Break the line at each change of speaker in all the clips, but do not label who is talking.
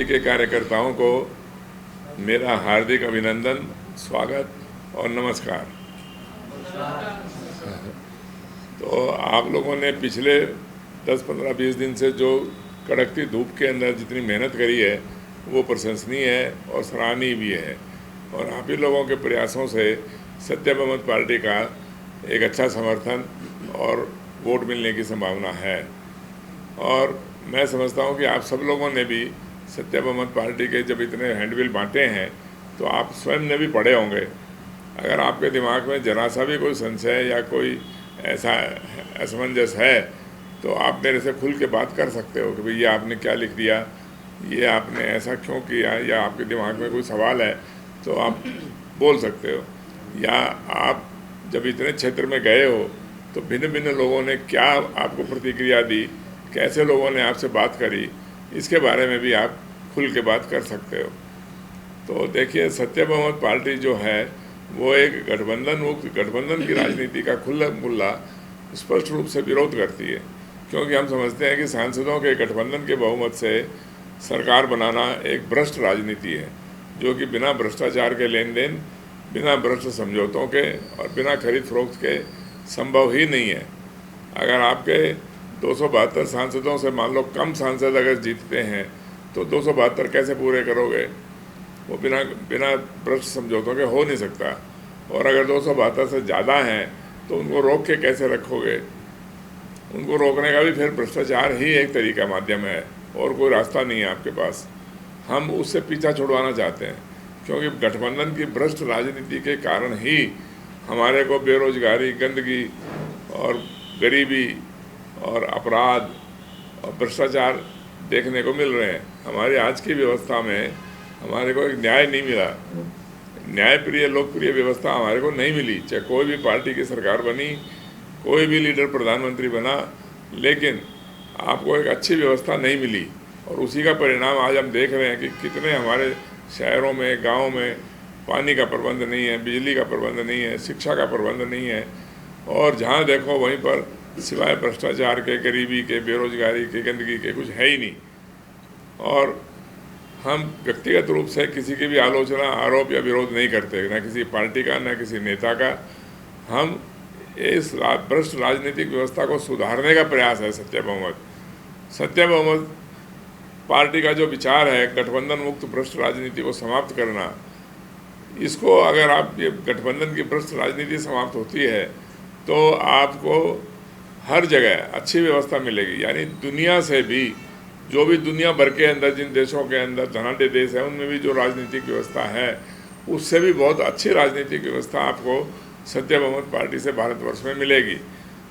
Party के कार्यकर्ताओं को मेरा हार्दिक अभिनंदन, स्वागत और नमस्कार। तो आप लोगों ने पिछले 10, 15, 20 दिन से जो कड़कती धूप के अंदर जितनी मेहनत करी है वो प्रशंसनीय है और सराहनीय भी है। और आप ही लोगों के प्रयासों से सत्य बहुमत पार्टी का एक अच्छा समर्थन और वोट मिलने की संभावना है। और मैं समझता हूं कि आप सब लोगों ने भी सत्य बहुमत पार्टी के जब इतने हैंडबिल बांटे हैं तो आप स्वयं ने भी पढ़े होंगे। अगर आपके दिमाग में जरा सा भी कोई संशय या कोई ऐसा असमंजस है तो आप मेरे से खुल के बात कर सकते हो कि भैया आपने क्या लिख दिया, ये आपने ऐसा क्यों किया, या आपके दिमाग में कोई सवाल है तो आप बोल सकते हो। या आप जब इतने क्षेत्र में गए हो तो भिन्न भिन्न लोगों ने क्या आपको प्रतिक्रिया दी, कैसे लोगों ने आपसे बात करी, इसके बारे में भी आप खुल के बात कर सकते हो। तो देखिए, सत्य बहुमत पार्टी जो है वो एक गठबंधन की राजनीति का खुल्ला स्पष्ट रूप से विरोध करती है, क्योंकि हम समझते हैं कि सांसदों के गठबंधन के बहुमत से सरकार बनाना एक भ्रष्ट राजनीति है, जो कि बिना भ्रष्टाचार के लेन देन, बिना भ्रष्ट समझौतों के और बिना खरीद फरोख्त के संभव ही नहीं है। अगर आपके 272 सांसदों से मान लो कम सांसद अगर जीतते हैं तो 272 कैसे पूरे करोगे? वो बिना भ्रष्ट समझौतों के हो नहीं सकता। और अगर 272 से ज़्यादा हैं तो उनको रोक के कैसे रखोगे? उनको रोकने का भी फिर भ्रष्टाचार ही एक तरीका, माध्यम है, और कोई रास्ता नहीं है आपके पास। हम उससे पीछा छुड़वाना चाहते हैं, क्योंकि गठबंधन की भ्रष्ट राजनीति के कारण ही हमारे को बेरोजगारी, गंदगी और गरीबी और अपराध और भ्रष्टाचार देखने को मिल रहे हैं। हमारी आज की व्यवस्था में हमारे को एक न्याय नहीं मिला, न्यायप्रिय लोकप्रिय व्यवस्था हमारे को नहीं मिली। चाहे कोई भी पार्टी की सरकार बनी, कोई भी लीडर प्रधानमंत्री बना, लेकिन आपको एक अच्छी व्यवस्था नहीं मिली। और उसी का परिणाम आज हम देख रहे हैं कि कितने हमारे शहरों में, गाँव में पानी का प्रबंध नहीं है, बिजली का प्रबंध नहीं है, शिक्षा का प्रबंध नहीं है, और जहाँ देखो वहीं पर सिवाय भ्रष्टाचार के, गरीबी के, बेरोजगारी के, गंदगी के कुछ है ही नहीं। और हम व्यक्तिगत रूप से किसी की भी आलोचना, आरोप या विरोध नहीं करते, ना किसी पार्टी का, ना किसी नेता का। हम इस भ्रष्ट राजनीतिक व्यवस्था को सुधारने का प्रयास है सत्य बहुमत पार्टी का जो विचार है, गठबंधन मुक्त भ्रष्ट राजनीति को समाप्त करना। इसको अगर आप ये गठबंधन की भ्रष्ट राजनीति समाप्त होती है तो आपको हर जगह अच्छी व्यवस्था मिलेगी। यानी दुनिया से भी, जो भी दुनिया भर के अंदर, जिन देशों के अंदर धनाढ़ देश है, उनमें भी जो राजनीतिक व्यवस्था है उससे भी बहुत अच्छी राजनीतिक व्यवस्था आपको सत्य बहुमत पार्टी से भारतवर्ष में मिलेगी।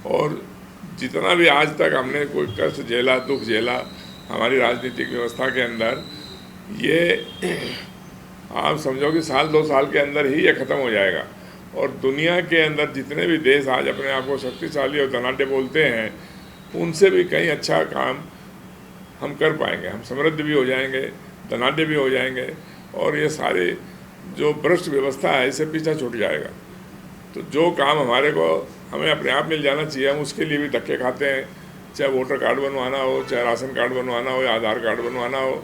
और जितना भी आज तक हमने कोई कष्ट झेला, दुख झेला हमारी राजनीतिक व्यवस्था के अंदर, ये आप समझो कि साल 2 साल के अंदर ही ये ख़त्म हो जाएगा। और दुनिया के अंदर जितने भी देश आज अपने आप को शक्तिशाली और धनाढ़ बोलते हैं, उनसे भी कहीं अच्छा काम हम कर पाएंगे। हम समृद्ध भी हो जाएंगे, धनाढ़ भी हो जाएंगे, और ये सारे जो भ्रष्ट व्यवस्था है इससे पीछा छूट जाएगा। तो जो काम हमें अपने आप मिल जाना चाहिए, हम उसके लिए भी धक्के खाते हैं। चाहे वोटर कार्ड बनवाना हो, चाहे राशन कार्ड बनवाना हो, या आधार कार्ड बनवाना हो,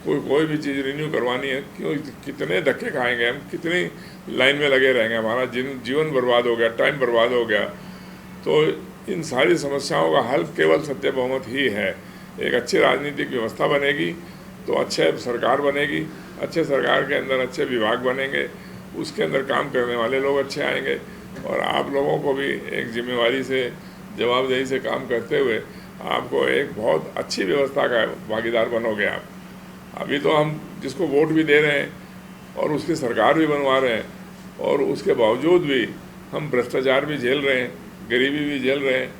कोई भी चीज़ रिन्यू करवानी है, क्यों कितने धक्के खाएंगे हम, कितनी लाइन में लगे रहेंगे, हमारा जीवन बर्बाद हो गया, टाइम बर्बाद हो गया। तो इन सारी समस्याओं का हल केवल सत्य बहुमत ही है। एक अच्छी राजनीतिक व्यवस्था बनेगी तो अच्छे सरकार बनेगी, अच्छे सरकार के अंदर अच्छे विभाग बनेंगे, उसके अंदर काम करने वाले लोग अच्छे आएंगे, और आप लोगों को भी एक जिम्मेवारी से, जवाबदेही से काम करते हुए आपको एक बहुत अच्छी व्यवस्था का भागीदार बनोगे आप। अभी तो हम जिसको वोट भी दे रहे हैं और उसकी सरकार भी बनवा रहे हैं, और उसके बावजूद भी हम भ्रष्टाचार भी झेल रहे हैं, गरीबी भी झेल रहे हैं।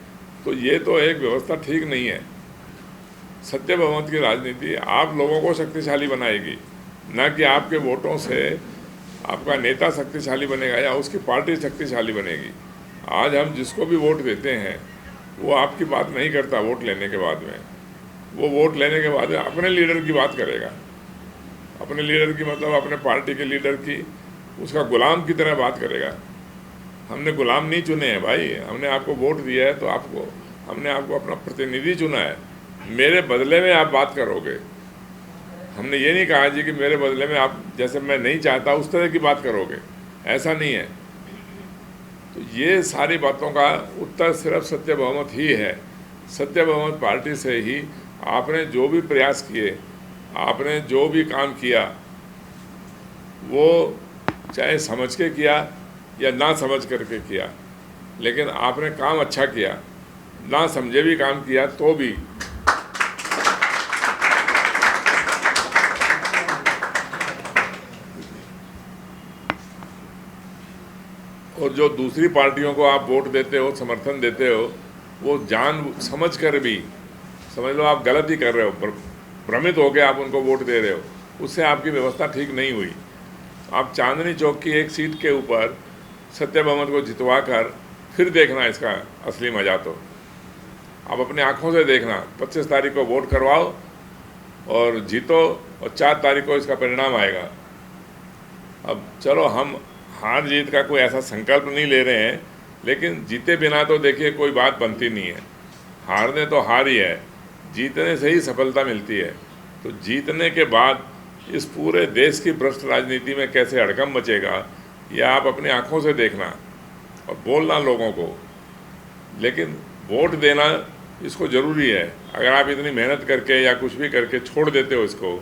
तो ये तो एक व्यवस्था ठीक नहीं है। सत्य बहुमत की राजनीति आप लोगों को शक्तिशाली बनाएगी, ना कि आपके वोटों से आपका नेता शक्तिशाली बनेगा या उसकी पार्टी शक्तिशाली बनेगी। आज हम जिसको भी वोट देते हैं वो आपकी बात नहीं करता। वोट लेने के बाद में वो वोट लेने के बाद अपने लीडर की बात करेगा, अपने लीडर की मतलब अपने पार्टी के लीडर की, उसका गुलाम की तरह बात करेगा। हमने गुलाम नहीं चुने हैं भाई, हमने आपको वोट दिया है तो हमने आपको अपना प्रतिनिधि चुना है। मेरे बदले में आप बात करोगे, हमने ये नहीं कहा जी कि मेरे बदले में आप जैसे मैं नहीं चाहता उस तरह की बात करोगे, ऐसा नहीं है। तो ये सारी बातों का उत्तर सिर्फ सत्य बहुमत ही है। सत्य बहुमत पार्टी से ही आपने जो भी प्रयास किए, आपने जो भी काम किया, वो चाहे समझ के किया या ना समझ करके किया, लेकिन आपने काम अच्छा किया। ना समझे भी काम किया तो भी और जो दूसरी पार्टियों को आप वोट देते हो, समर्थन देते हो, वो जान समझ कर भी, समझ लो आप गलत ही कर रहे हो, भ्रमित होकर आप उनको वोट दे रहे हो, उससे आपकी व्यवस्था ठीक नहीं हुई। आप चांदनी चौक की एक सीट के ऊपर सत्य बहुमत को जितवा कर फिर देखना इसका असली मजा। तो आप अपने आंखों से देखना, 25 तारीख को वोट करवाओ और जीतो, और 4 तारीख को इसका परिणाम आएगा। अब चलो, हम हार जीत का कोई ऐसा संकल्प नहीं ले रहे हैं, लेकिन जीते बिना तो देखिए कोई बात बनती नहीं है। हारने तो हार ही है, जीतने से ही सफलता मिलती है। तो जीतने के बाद इस पूरे देश की भ्रष्ट राजनीति में कैसे हड़कंप मचेगा, यह आप अपनी आंखों से देखना और बोलना लोगों को। लेकिन वोट देना इसको ज़रूरी है। अगर आप इतनी मेहनत करके या कुछ भी करके छोड़ देते हो इसको,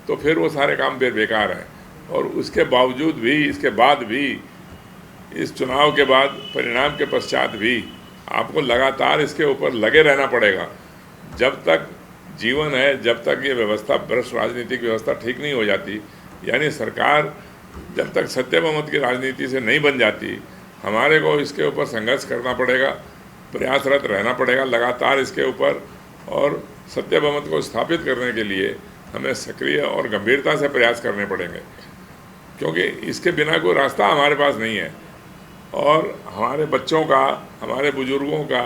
तो फिर वो सारे काम फिर बेकार हैं। और उसके बावजूद भी, इसके बाद भी, इस चुनाव के बाद, परिणाम के पश्चात भी आपको लगातार इसके ऊपर लगे रहना पड़ेगा। जब तक जीवन है, जब तक ये व्यवस्था, भ्रष्ट राजनीतिक व्यवस्था ठीक नहीं हो जाती, यानी सरकार जब तक सत्य बहुमत की राजनीति से नहीं बन जाती, हमारे को इसके ऊपर संघर्ष करना पड़ेगा, प्रयासरत रहना पड़ेगा लगातार इसके ऊपर। और सत्य बहुमत को स्थापित करने के लिए हमें सक्रिय और गंभीरता से प्रयास करने पड़ेंगे, क्योंकि इसके बिना कोई रास्ता हमारे पास नहीं है। और हमारे बच्चों का, हमारे बुजुर्गों का,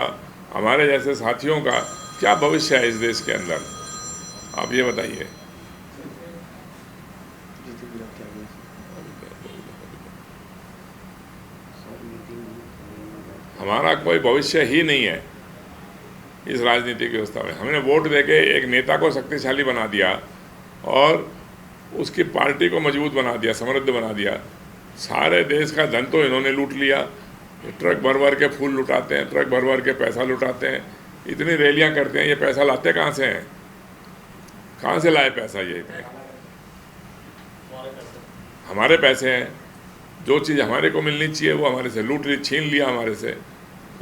हमारे जैसे साथियों का क्या भविष्य है इस देश के अंदर, आप ये बताइए। हमारा कोई भविष्य ही नहीं है इस राजनीतिक व्यवस्था में। हमने वोट देके एक नेता को शक्तिशाली बना दिया और उसकी पार्टी को मजबूत बना दिया, समृद्ध बना दिया। सारे देश का धन तो इन्होंने लूट लिया। ट्रक भर भर के फूल लुटाते हैं, ट्रक भर भर के पैसा लुटाते हैं, इतनी रैलियां करते हैं। ये पैसा लाते कहाँ से हैं? कहाँ से लाए पैसा? ये हमारे पैसे हैं। जो चीज़ हमारे को मिलनी चाहिए वो हमारे से लूट ली, छीन लिया हमारे से।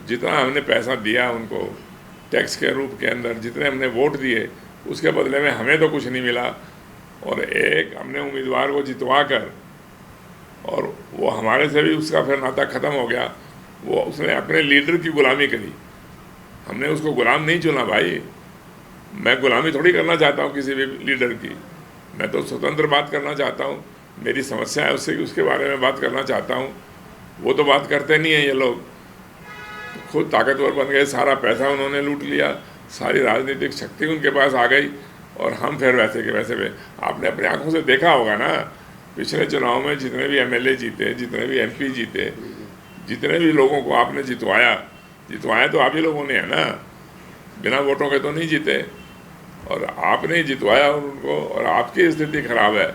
जितना हमने पैसा दिया उनको टैक्स के रूप के अंदर, जितने हमने वोट दिए, उसके बदले में हमें तो कुछ नहीं मिला। और एक हमने उम्मीदवार को जितवा कर, और वो हमारे से भी उसका फिर नाता ख़त्म हो गया। वो उसने अपने लीडर की गुलामी करी। हमने उसको गुलाम नहीं चुना भाई। मैं गुलामी थोड़ी करना चाहता हूँ किसी भी लीडर की। मैं तो स्वतंत्र बात करना चाहता हूँ। मेरी समस्या है उससे, उसके बारे में बात करना चाहता हूँ। वो तो बात करते नहीं हैं। ये लोग खुद ताकतवर बन गए, सारा पैसा उन्होंने लूट लिया, सारी राजनीतिक शक्ति उनके पास आ गई, और हम फिर वैसे के वैसे में। आपने अपनी आंखों से देखा होगा ना, पिछले चुनाव में जितने भी एमएलए जीते, जितने भी एमपी जीते, जितने भी लोगों को आपने जितवाया तो आप ही लोगों ने है ना, बिना वोटों के तो नहीं जीते। और आपने ही जितवाया उनको, और आपकी स्थिति खराब है।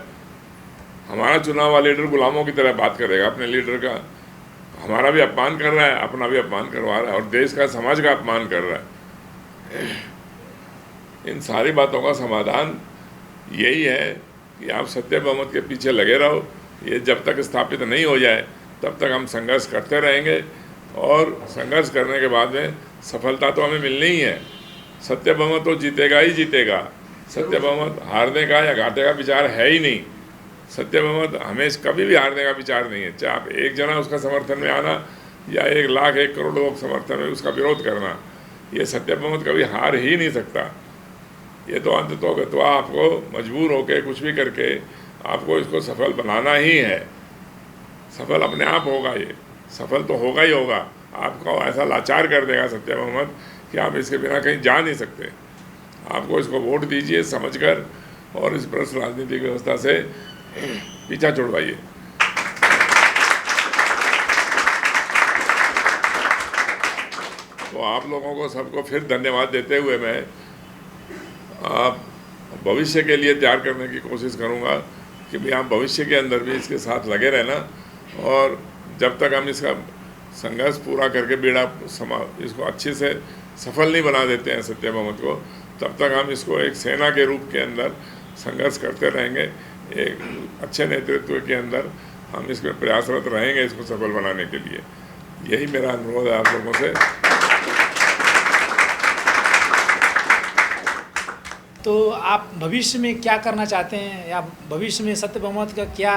हमारा चुना हुआ लीडर गुलामों की तरह बात करेगा अपने लीडर का। हमारा भी अपमान कर रहा है, अपना भी अपमान करवा रहा है, और देश का, समाज का अपमान कर रहा है। इन सारी बातों का समाधान यही है कि आप सत्य बहुमत के पीछे लगे रहो। ये जब तक स्थापित नहीं हो जाए तब तक हम संघर्ष करते रहेंगे, और संघर्ष करने के बाद में सफलता तो हमें मिलनी ही है। सत्य बहुमत तो जीतेगा ही जीतेगा। सत्य बहुमत हारने का या घाटे का विचार है ही नहीं। सत्य बहुमत हमें कभी भी हारने का विचार नहीं है। चाहे आप एक जना उसका समर्थन में आना या 1 लाख 1 करोड़ लोग समर्थन में उसका विरोध करना, ये सत्य बहुमत कभी हार ही नहीं सकता। ये तो अंततोगत्वा आपको मजबूर होकर कुछ भी करके आपको इसको सफल बनाना ही है। सफल अपने आप होगा, ये सफल तो होगा ही होगा। आपको ऐसा लाचार कर देगा सत्य बहुमत कि आप इसके बिना कहीं जा नहीं सकते। आपको इसको वोट दीजिए समझकर, और इस भ्रष्ट राजनीतिक व्यवस्था से पीछा छुड़वाइए। तो आप लोगों को सबको फिर धन्यवाद देते हुए मैं आप भविष्य के लिए तैयार करने की कोशिश करूँगा कि भाई आप भविष्य के अंदर भी इसके साथ लगे रहना, और जब तक हम इसका संघर्ष पूरा करके इसको अच्छे से सफल नहीं बना देते हैं सत्य बहुमत को, तब तक हम इसको एक सेना के रूप के अंदर संघर्ष करते रहेंगे। एक अच्छे नेतृत्व के अंदर हम इसमें प्रयासरत रहेंगे इसको सफल बनाने के लिए। यही मेरा अनुरोध है आप लोगों से।
तो आप भविष्य में क्या करना चाहते हैं, या भविष्य में सत्य बहुमत का क्या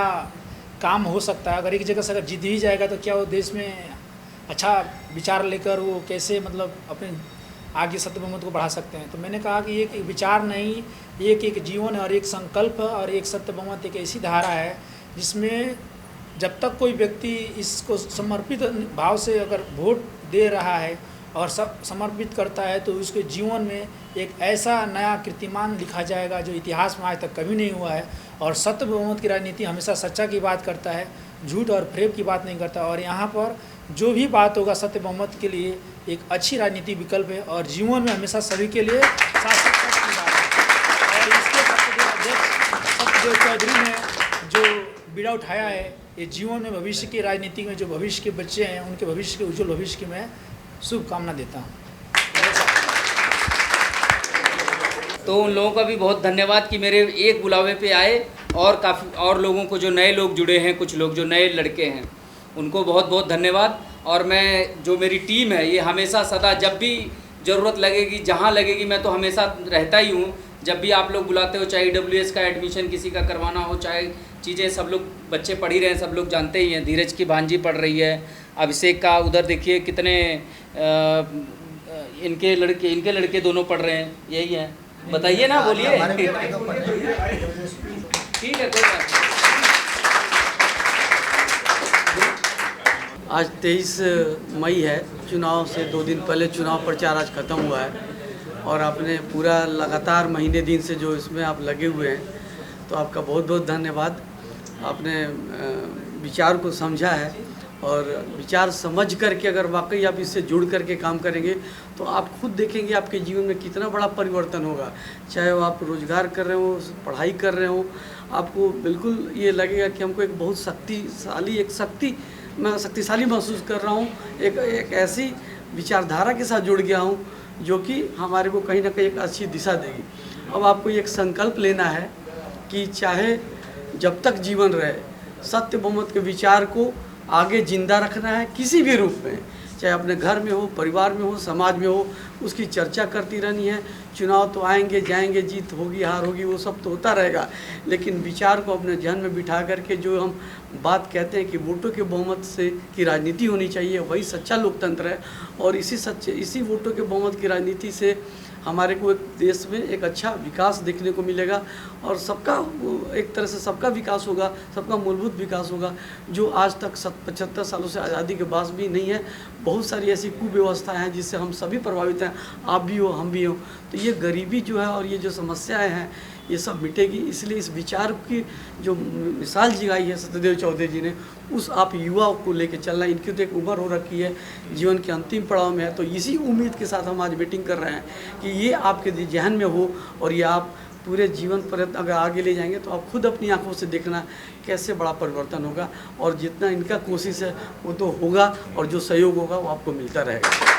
काम हो सकता है? अगर एक जगह से अगर जीत ही जाएगा तो क्या वो देश में अच्छा विचार लेकर वो कैसे मतलब अपने आगे सत्य बहुमत को बढ़ा सकते हैं? तो मैंने कहा कि एक विचार नहीं, एक जीवन है और एक संकल्प और एक सत्य बहुमत एक ऐसी धारा है जिसमें जब तक कोई व्यक्ति इसको समर्पित भाव से अगर वोट दे रहा है और समर्पित करता है तो उसके जीवन में एक ऐसा नया कीर्तिमान लिखा जाएगा जो इतिहास में आज तक कभी नहीं हुआ है। और सत्य बहुमत की राजनीति हमेशा सच्चा की बात करता है, झूठ और फ्रेब की बात नहीं करता। और यहाँ पर जो भी बात होगा सत्य बहुमत के लिए एक अच्छी राजनीति विकल्प है और जीवन में हमेशा सभी के लिए शासक की बात है। और इसके अध्यक्ष सत्यदेव चौधरी ने जो बीड़ा उठाया है, ये जीवन में भविष्य की राजनीति में जो भविष्य के बच्चे हैं उनके भविष्य के उज्जवल भविष्य की मैं शुभकामना देता हूँ।
तो उन लोगों का भी बहुत धन्यवाद कि मेरे एक बुलावे पे आए, और काफ़ी और लोगों को जो नए लोग जुड़े हैं, कुछ लोग जो नए लड़के हैं, उनको बहुत बहुत धन्यवाद। और मैं जो मेरी टीम है ये हमेशा सदा जब भी ज़रूरत लगेगी, जहाँ लगेगी, मैं तो हमेशा रहता ही हूँ। जब भी आप लोग बुलाते हो, चाहे EWS का एडमिशन किसी का करवाना हो, चाहे चीज़ें, सब लोग बच्चे पढ़ ही रहे हैं, सब लोग जानते ही हैं। धीरज की भांजी पढ़ रही है, अभिषेक का उधर देखिए कितने इनके लड़के दोनों पढ़ रहे हैं। यही है, बताइए ना, बोलिए। ठीक है, कोई बात नहीं।
आज 23 मई है, चुनाव से 2 दिन पहले चुनाव प्रचार आज ख़त्म हुआ है और आपने पूरा लगातार महीने दिन से जो इसमें आप लगे हुए हैं, तो आपका बहुत बहुत धन्यवाद। आपने विचार को समझा है और विचार समझ करके अगर वाकई आप इससे जुड़ करके काम करेंगे तो आप खुद देखेंगे आपके जीवन में कितना बड़ा परिवर्तन होगा। चाहे वो आप रोज़गार कर रहे हो, पढ़ाई कर रहे हो, आपको बिल्कुल ये लगेगा कि हमको एक बहुत शक्तिशाली महसूस कर रहा हूँ। एक ऐसी विचारधारा के साथ जुड़ गया हूँ जो कि हमारे को कहीं ना कहीं एक अच्छी दिशा देगी। अब आपको एक संकल्प लेना है कि चाहे जब तक जीवन रहे सत्य बहुमत के विचार को आगे जिंदा रखना है, किसी भी रूप में, चाहे अपने घर में हो, परिवार में हो, समाज में हो, उसकी चर्चा करती रहनी है। चुनाव तो आएंगे जाएंगे, जीत होगी हार होगी, वो सब तो होता रहेगा, लेकिन विचार को अपने ध्यान में बिठा करके जो हम बात कहते हैं कि वोटों के बहुमत से की राजनीति होनी चाहिए, वही सच्चा लोकतंत्र है। और इसी वोटों के बहुमत की राजनीति से हमारे को एक देश में एक अच्छा विकास देखने को मिलेगा और सबका एक तरह से सबका विकास होगा, सबका मूलभूत विकास होगा जो आज तक 75 सालों से आज़ादी के बाद भी नहीं है। बहुत सारी ऐसी कुव्यवस्थाएं हैं जिससे हम सभी प्रभावित हैं, आप भी हो, हम भी हो। तो ये गरीबी जो है और ये जो समस्याएं हैं ये सब मिटेगी। इसलिए इस विचार की जो मिसाल जगाई है सत्यदेव चौधरी जी ने, उस आप युवाओं को लेके चलना। इनकी तो एक उम्र हो रखी है, जीवन के अंतिम पड़ाव में है, तो इसी उम्मीद के साथ हम आज मीटिंग कर रहे हैं कि ये आपके जहन में हो और ये आप पूरे जीवन पर्यंत अगर आगे ले जाएंगे तो आप खुद अपनी आंखों से देखना कैसे बड़ा परिवर्तन होगा। और जितना इनका कोशिश है वो तो होगा और जो सहयोग होगा वो आपको मिलता रहेगा।